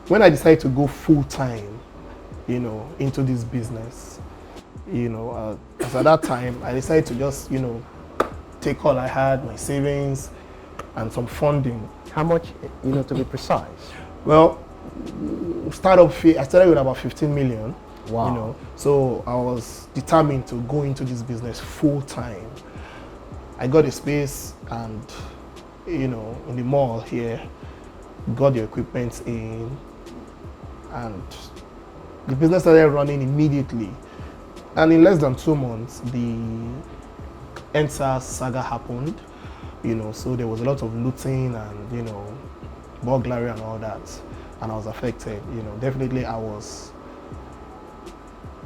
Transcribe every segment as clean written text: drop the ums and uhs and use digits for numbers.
when I decided to go full time, into this business, as at that time, I decided to just, take all I had, my savings, and some funding. How much, to be precise? Well, startup fee, I started with about 15 million. Wow. So I was determined to go into this business full time. I got a space and, in the mall here, got the equipment in, and the business started running immediately. And in less than 2 months, the EndSARS saga happened, so there was a lot of looting and, burglary and all that. And I was affected, definitely I was,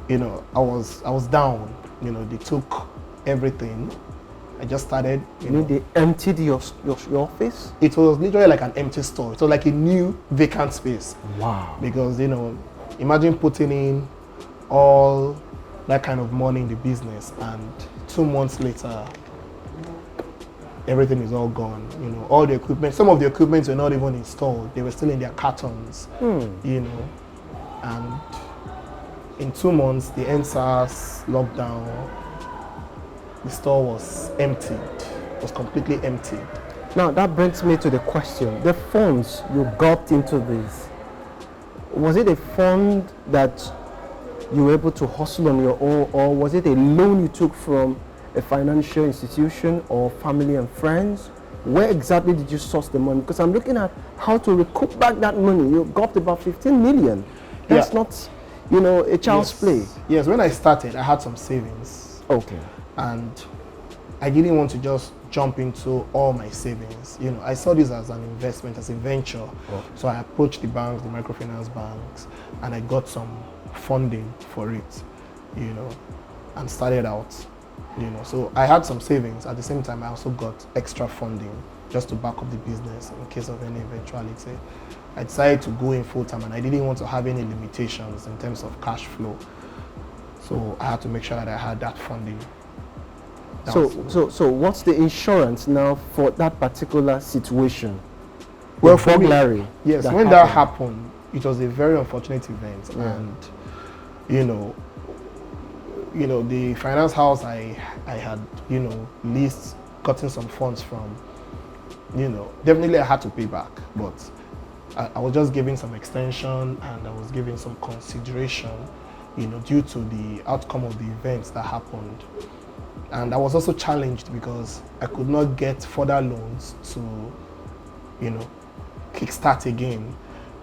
I was down, they took everything. I just started, You mean they emptied your office? It was literally like an empty store. It was like a new vacant space. Wow. Because, imagine putting in all that kind of money in the business and 2 months later, everything is all gone. All the equipment, some of the equipment were not even installed. They were still in their cartons, and in 2 months, the EndSARS lockdown, the store was emptied. It was completely emptied. Now that brings me to the question: the funds you got into this, was it a fund that you were able to hustle on your own, or was it a loan you took from a financial institution or family and friends? Where exactly did you source the money? Because I'm looking at how to recoup back that money. You got about 15 million. That's not, a child's play. Yes, when I started, I had some savings. Okay. And I didn't want to just jump into all my savings. I saw this as an investment, as a venture. Okay. So I approached the banks, the microfinance banks, and I got some funding for it, and started out. So I had some savings. At the same time, I also got extra funding just to back up the business in case of any eventuality. I decided to go in full time, and I didn't want to have any limitations in terms of cash flow. So I had to make sure that I had that funding. So what's the insurance now for that particular situation? Well, for burglary. Yes, when that happened, it was a very unfortunate event, and the finance house I had, leased, gotten some funds from, definitely I had to pay back, but I was just giving some extension and I was giving some consideration, due to the outcome of the events that happened. And I was also challenged because I could not get further loans to, kickstart again.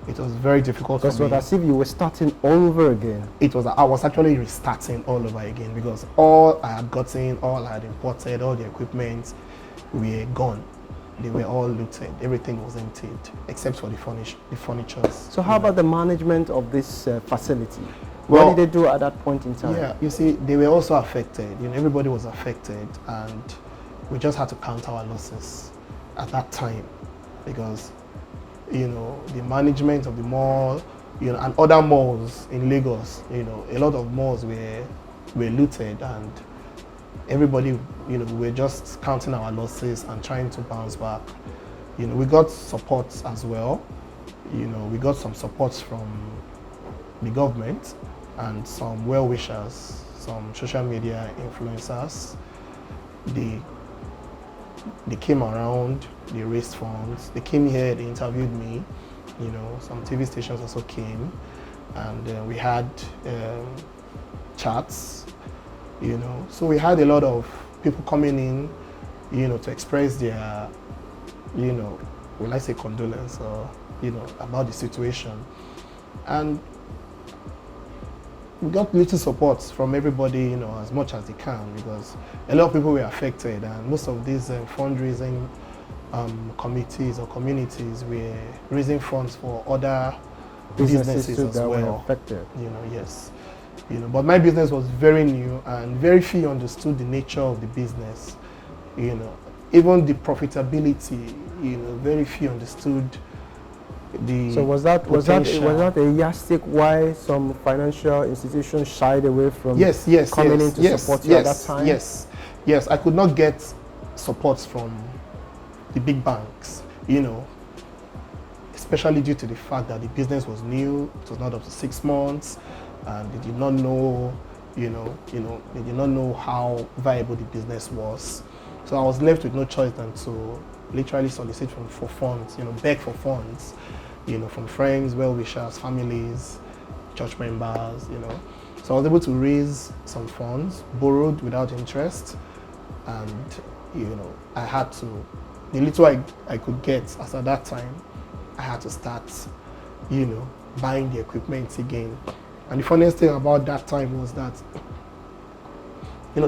It was very difficult for me. It was as if you were starting all over again. I was actually restarting all over again because all I had gotten, all I had imported, all the equipment were gone. They were all looted. Everything was emptied except for the furniture. So how about the management of this facility? Well, what did they do at that point in time? Yeah, you see, they were also affected. Everybody was affected, and we just had to count our losses at that time because the management of the mall, and other malls in Lagos, a lot of malls were looted, and everybody, we were just counting our losses and trying to bounce back. We got support as well. We got some support from the government and some well-wishers, some social media influencers. They came around, they raised funds, they came here, they interviewed me, some TV stations also came, and we had chats, so we had a lot of people coming in, to express their, will I say condolence or, about the situation. And we got little support from everybody, as much as they can, because a lot of people were affected, and most of these fundraising committees or communities were raising funds for other businesses as that well. Were affected. Yes. But my business was very new, and very few understood the nature of the business. Even the profitability, very few understood. So was that a yardstick why some financial institutions shied away from coming in to support you at that time? Yes. I could not get support from the big banks. especially due to the fact that the business was new. It was not up to 6 months, and they did not know, they did not know how viable the business was. So I was left with no choice than to literally solicit for funds, beg for funds, from friends, well-wishers, families, church members, So I was able to raise some funds, borrowed without interest, and, I had to, the little I could get as at that time, I had to start, buying the equipment again. And the funniest thing about that time was that,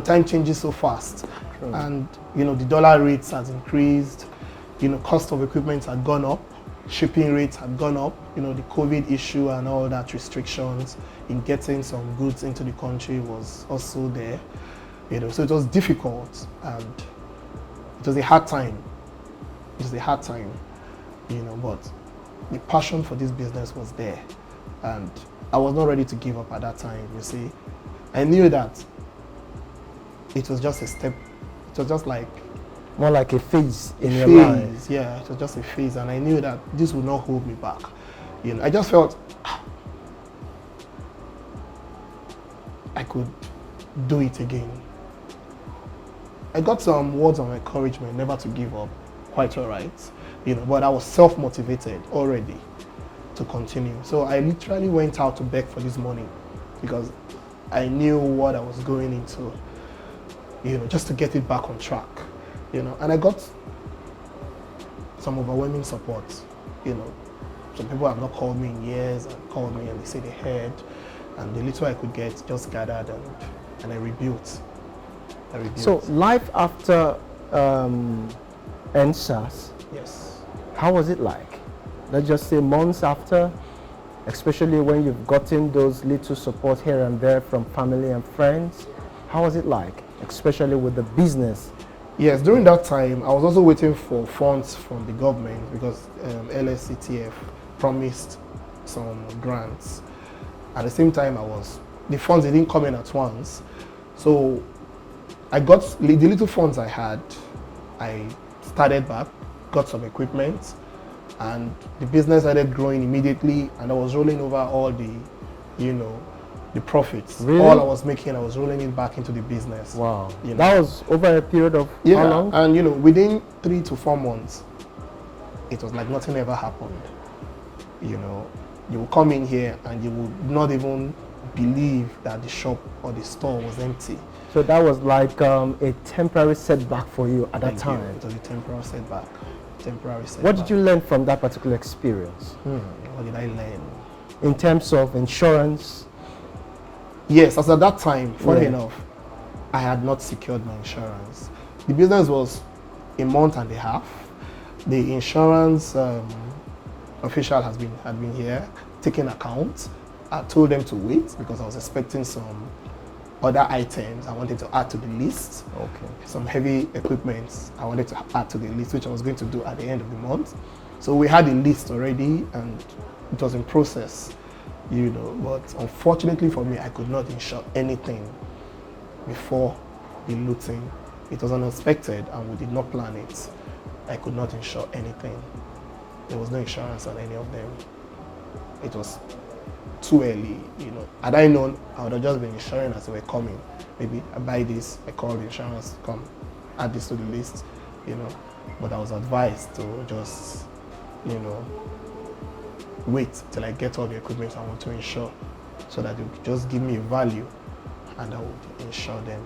time changes so fast. True. And, the dollar rates has increased, cost of equipment had gone up, shipping rates had gone up, the COVID issue and all that restrictions in getting some goods into the country was also there, so it was difficult, and it was a hard time. It was a hard time, but the passion for this business was there, and I was not ready to give up at that time, you see. I knew that it was just a step, it was just like more like a phase in your life. Yeah, it was just a phase, and I knew that this would not hold me back. I just felt I could do it again. I got some words of encouragement never to give up, quite all right, but I was self-motivated already to continue. So I literally went out to beg for this money because I knew what I was going into, just to get it back on track. And I got some overwhelming support. Some people have not called me in years and called me and they say they heard, and the little I could get just gathered and I rebuilt. So life after NSAS, yes. How was it like? Let's just say months after, especially when you've gotten those little support here and there from family and friends. How was it like, especially with the business? Yes, during that time, I was also waiting for funds from the government because LSCTF promised some grants. At the same time, the funds didn't come in at once. So I got the little funds I had, I started back, got some equipment, and the business started growing immediately, and I was rolling over all the profits. Really? All I was making, I was rolling it back into the business. Wow. That was over a period of how long? And within 3 to 4 months, it was like nothing ever happened. You will come in here and you would not even believe that the shop or the store was empty. So that was like a temporary setback for you at that time. It was a temporary setback. What did you learn from that particular experience? What did I learn? In terms of insurance? Yes, as at that time, funny enough, I had not secured my insurance. The business was a month and a half. The insurance official had been here, taking account. I told them to wait because I was expecting some other items I wanted to add to the list. Okay. Some heavy equipment I wanted to add to the list, which I was going to do at the end of the month. So we had a list already and it was in process. But unfortunately for me, I could not insure anything before the looting. It was unexpected and we did not plan it. I could not insure anything. There was no insurance on any of them. It was too early, Had I known, I would have just been insuring as they were coming. Maybe I buy this, I call the insurance, come, add this to the list, But I was advised to just, wait till I get all the equipment I want to insure so that they would just give me a value and I would insure them.